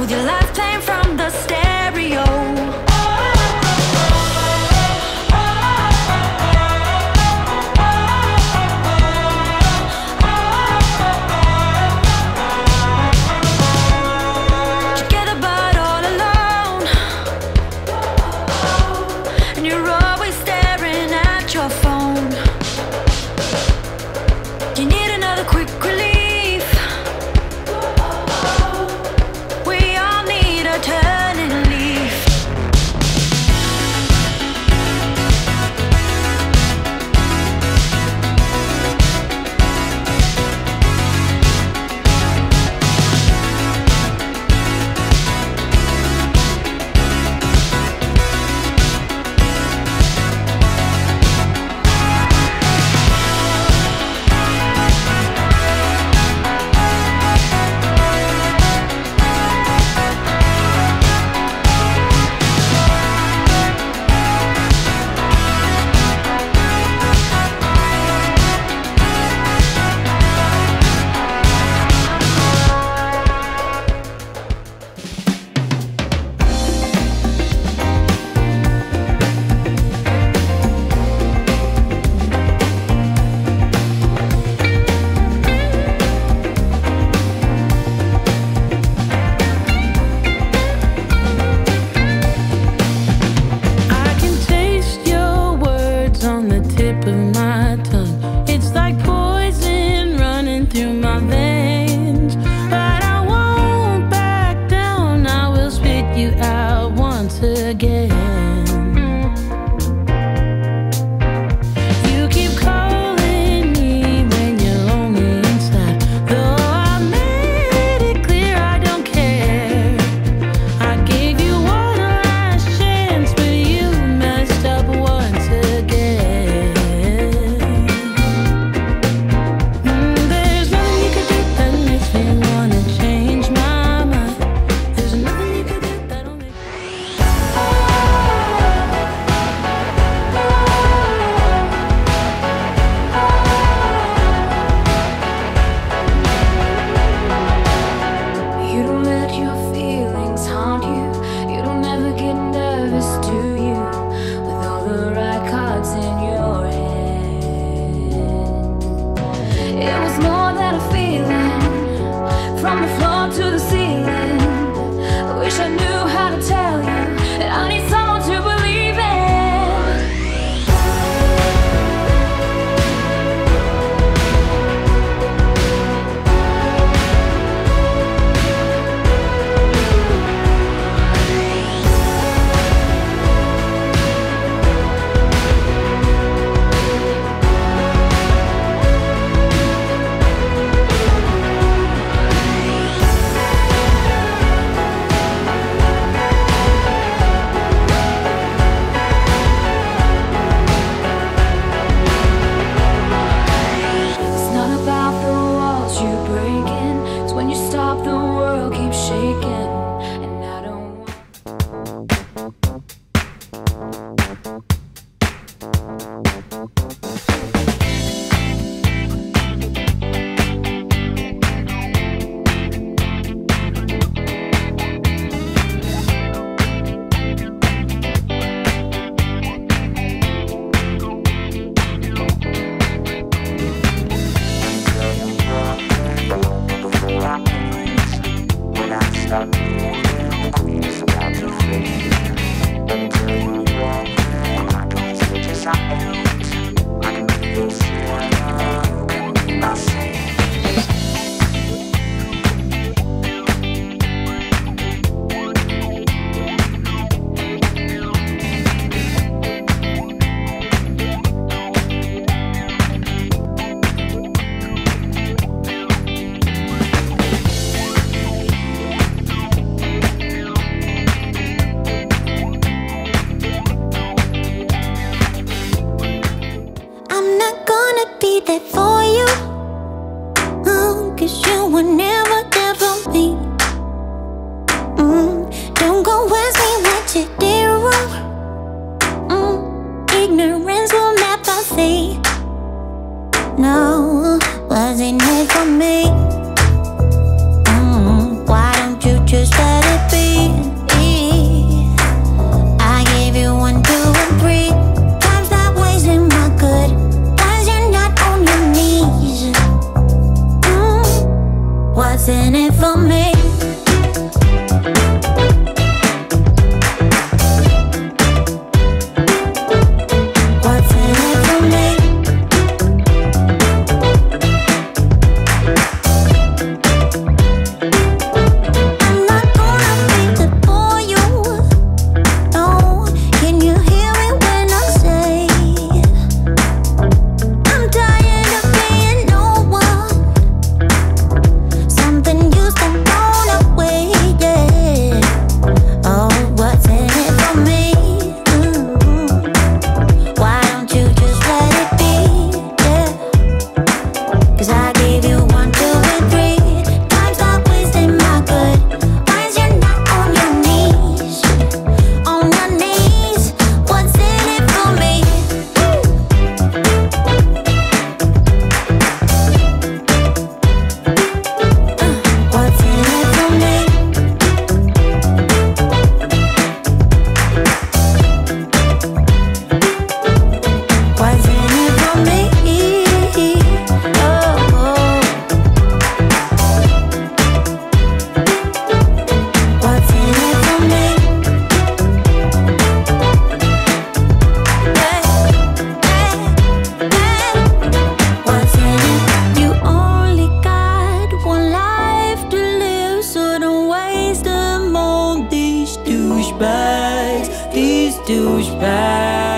with your life playing from the stereo. Together but all alone, and you're always staring at your phone. You need another quick relief. We all need a turning leaf. I can taste your words on the tip of my tongue. It's like poison running through my veins. But I won't back down. I will spit you out once again. You keep calling me when you're lonely inside. Though I made it clear I don't care. I gave you one last chance, but you messed up once again. There's nothing you could do that makes me wanna change my mind. There's nothing you could do that'll make You don't let your feelings haunt you. You don't ever get nervous, do you? With all the right cards in your hand. It was more than a feeling, from the floor to the ceiling. I wish I knew how to tell you that I need someone to believe in. It's not about the walls you break in. It's when you stop, the world keeps shaking. And I don't want douchebags, these douchebags.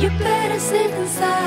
You better sit inside.